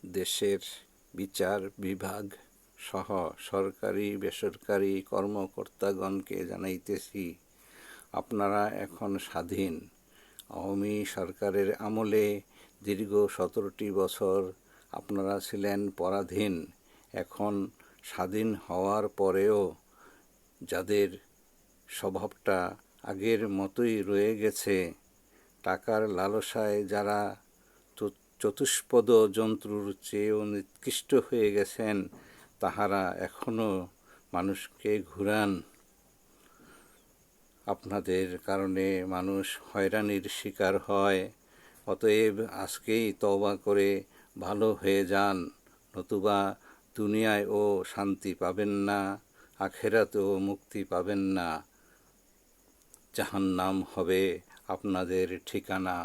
দেশের বিচার বিভাগ সহ সরকারি বেসরকারি কর্মকর্তাগণকে জানাইতেছি, আপনারা এখন স্বাধীন। আওয়ামী সরকারের আমলে দীর্ঘ 17টি বছর আপনারা ছিলেন পরাধীন। এখন স্বাধীন হওয়ার পরেও যাদের স্বভাবটা আগের মতোই রয়ে গেছে, টাকার লালসায় যারা চতুষ্পদ জন্তুর চেয়েও নিকৃষ্ট হয়ে গেছেন, তাহারা এখনও মানুষকে ঘুরান। আপনাদের কারণে মানুষ হয়রানির শিকার হয়। অতএব আজকেই তওবা করে ভালো হয়ে যান, নতুবা দুনিয়ায়ও শান্তি পাবেন না, আখেরাতেও মুক্তি পাবেন না। জাহান্নাম হবে আপনাদের ঠিকানা।